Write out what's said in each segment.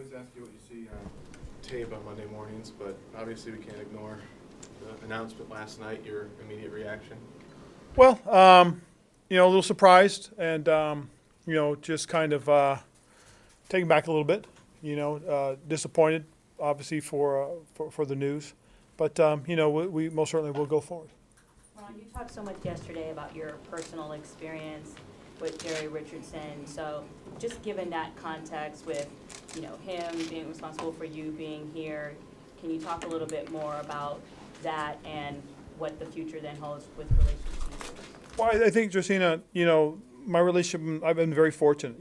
always ask you what you see on tape on Monday mornings, but obviously we can't ignore the announcement last night, your immediate reaction. Well, a little surprised and, just kind of taken back a little bit, disappointed, obviously, for the news. But, we most certainly will go forward. Ron, you talked so much yesterday about your personal experience with Jerry Richardson. So just given that context with, him being responsible for you being here, can you talk a little bit more about that and what the future then holds with relationships? Well, I think, Josina, my relationship, I've been very fortunate.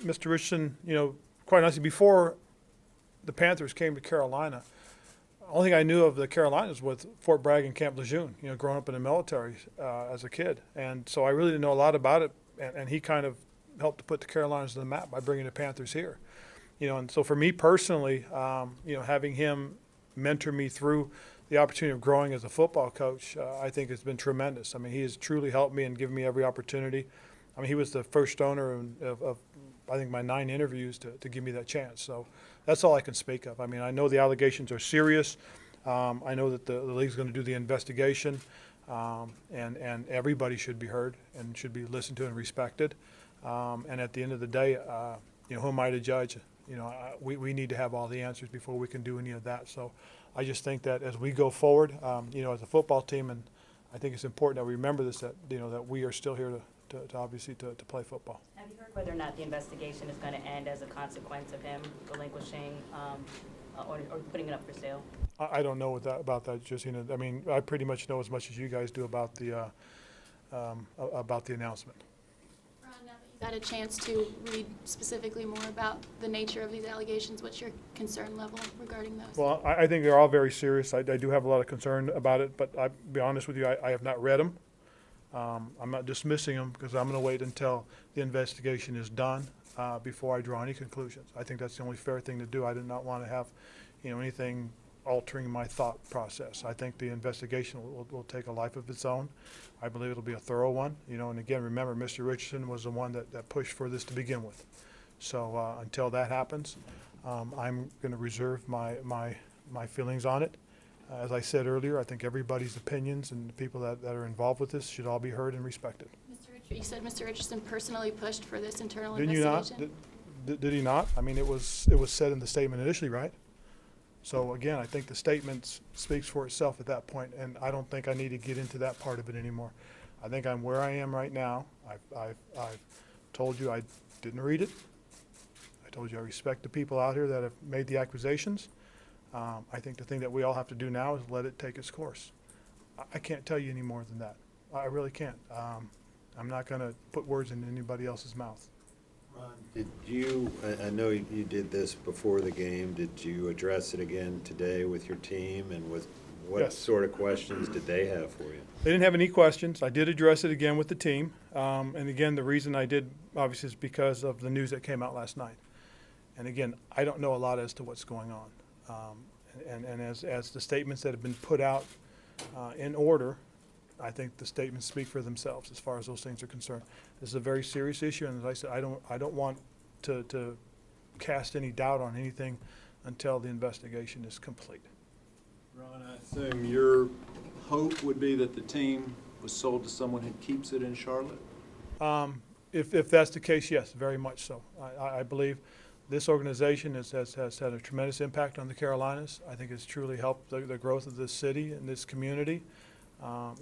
Mr. Richardson, quite honestly, before the Panthers came to Carolina, the only thing I knew of the Carolinas was Fort Bragg and Camp Lejeune, growing up in the military as a kid. And so I really didn't know a lot about it, and he kind of helped to put the Carolinas on the map by bringing the Panthers here. And so for me personally, having him mentor me through the opportunity of growing as a football coach, I think has been tremendous. I mean, he has truly helped me and given me every opportunity. I mean, he was the first owner of I think, my 9 interviews to give me that chance. So that's all I can speak of. I mean, I know the allegations are serious. I know that the league's going to do the investigation, and everybody should be heard and should be listened to and respected. And at the end of the day, who am I to judge? We need to have all the answers before we can do any of that. So I just think that as we go forward, as a football team, and I think it's important that we remember this, that that we are still here to obviously to play football. Have you heard whether or not the investigation is going to end as a consequence of him relinquishing or putting it up for sale? I don't know about that, Josina. I mean, I pretty much know as much as you guys do about the announcement. Ron, now that you got a chance to read specifically more about the nature of these allegations, what's your concern level regarding those? Well, I think they're all very serious. I do have a lot of concern about it, but I'll be honest with you, I have not read them. I'm not dismissing them because I'm going to wait until the investigation is done before I draw any conclusions. I think that's the only fair thing to do. I did not want to have, anything altering my thought process. I think the investigation will take a life of its own. I believe it'll be a thorough one. And again, remember, Mr. Richardson was the one that pushed for this to begin with. So until that happens, I'm going to reserve my feelings on it. As I said earlier, I think everybody's opinions and the people that are involved with this should all be heard and respected. You said Mr. Richardson personally pushed for this internal Didn't you not? investigation? Did he not? I mean, it was said in the statement initially, right? So again, I think the statement speaks for itself at that point, and I don't think I need to get into that part of it anymore. I think I'm where I am right now. I've told you I didn't read it. I told you I respect the people out here that have made the accusations. I think the thing that we all have to do now is let it take its course. I can't tell you any more than that. I really can't. I'm not going to put words in anybody else's mouth. Ron, did you, I know you did this before the game, did you address it again today with your team, and what Yes. sort of questions did they have for you? They didn't have any questions. I did address it again with the team. And again, the reason I did, obviously, is because of the news that came out last night. And again, I don't know a lot as to what's going on. And as the statements that have been put out in order, I think the statements speak for themselves as far as those things are concerned. This is a very serious issue, and as I said, I don't want to cast any doubt on anything until the investigation is complete. Ron, I assume your hope would be that the team was sold to someone who keeps it in Charlotte? If that's the case, yes, very much so. I believe this organization has had a tremendous impact on the Carolinas. I think it's truly helped the growth of this city and this community.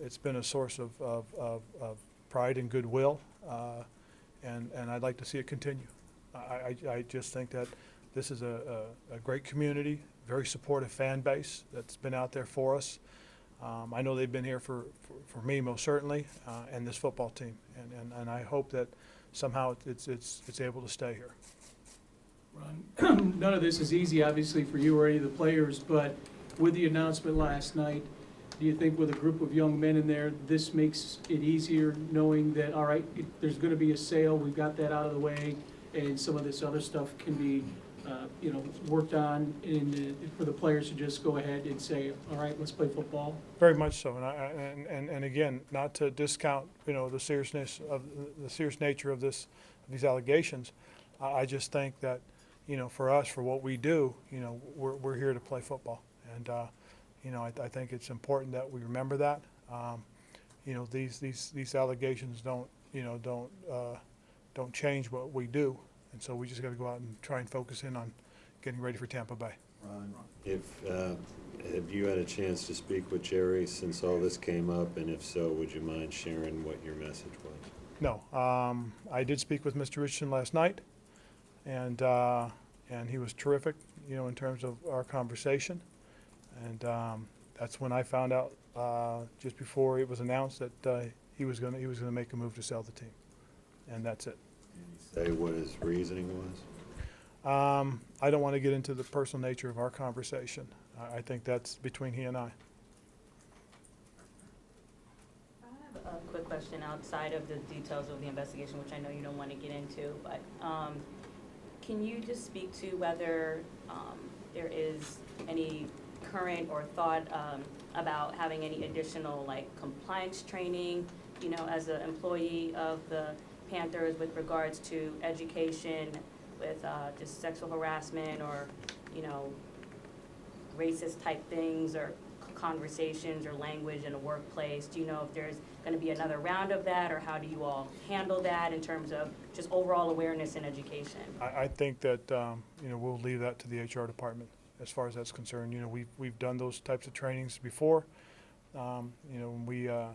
It's been a source of pride and goodwill, and I'd like to see it continue. I just think that this is a great community, very supportive fan base that's been out there for us. I know they've been here for me most certainly, and this football team, and I hope that somehow it's able to stay here. Ron, none of this is easy, obviously, for you or any of the players, but with the announcement last night, do you think with a group of young men in there, this makes it easier knowing that, all right, there's going to be a sale, we've got that out of the way, and some of this other stuff can be, worked on for the players to just go ahead and say, all right, let's play football? Very much so, and again, not to discount the serious nature of these allegations. I just think that you know, for us, for what we do, you know, we're here to play football. And, you know, I think it's important that we remember that. You know, these allegations don't change what we do. And so we just got to go out and try and focus in on getting ready for Tampa Bay. Ron, have you had a chance to speak with Jerry since all this came up? And if so, would you mind sharing what your message was? No, I did speak with Mr. Richardson last night, and he was terrific, you know, in terms of our conversation. And that's when I found out just before it was announced that he was going to make a move to sell the team, and that's it. Say what his reasoning was? I don't want to get into the personal nature of our conversation. I think that's between he and I. I have a quick question outside of the details of the investigation, which I know you don't want to get into, but can you just speak to whether there is any current or thought about having any additional like compliance training, you know, as an employee of the Panthers with regards to education with just sexual harassment or, you know, racist type things or conversations or language in a workplace? Do you know if there's going to be another round of that, or how do you all handle that in terms of just overall awareness and education? I think that you know, we'll leave that to the HR department as far as that's concerned. You know, we've done those types of trainings before. You know,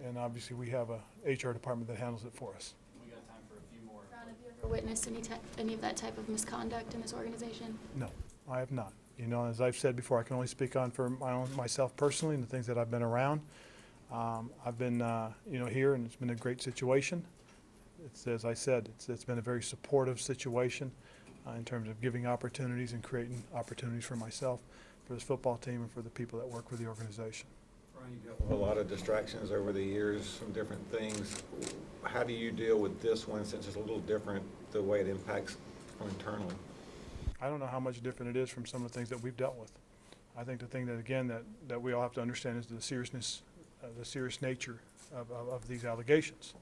and obviously we have a HR department that handles it for us. We got time for a few more. Ron, have you ever witnessed any of that type of misconduct in this organization? No, I have not. You know, as I've said before, I can only speak on for myself personally and the things that I've been around. I've been, you know, here, and it's been a great situation. It's, as I said, it's been a very supportive situation in terms of giving opportunities and creating opportunities for myself, for this football team, and for the people that work with the organization. Ron, you dealt with a lot of distractions over the years, some different things. How do you deal with this one, since it's a little different, the way it impacts from internally? I don't know how much different it is from some of the things that we've dealt with. I think the thing that, again, that we all have to understand is the seriousness, the serious nature of these allegations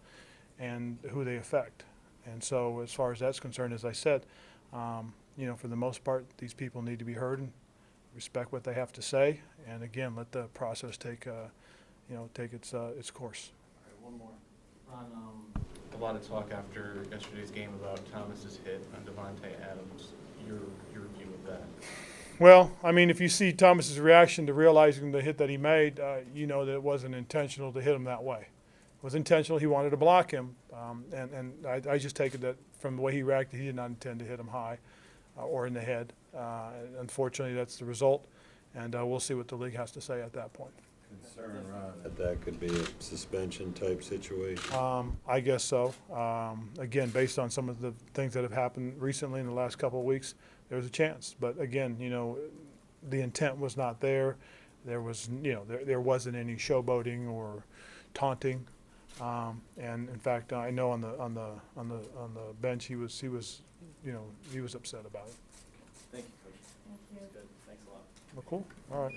and who they affect. And so as far as that's concerned, as I said, you know, for the most part, these people need to be heard and respect what they have to say. And again, let the process take, you know, take its course. All right, one more. On a lot of talk after yesterday's game about Thomas's hit on Devontae Adams. Your view of that? Well, I mean, if you see Thomas's reaction to realizing the hit that he made, you know that it wasn't intentional to hit him that way. It was intentional. He wanted to block him, and I just take it that from the way he reacted, he did not intend to hit him high or in the head. Unfortunately, that's the result, and we'll see what the league has to say at that point. Concern, Ron, that could be a suspension type situation? I guess so. Again, based on some of the things that have happened recently in the last couple of weeks, there's a chance. But again, you know, the intent was not there. There was, you know, there wasn't any showboating or taunting. And in fact, I know on the bench he was, you know, he was upset about it. Thank you, Coach. That's good. Thanks a lot. Well, cool. All right.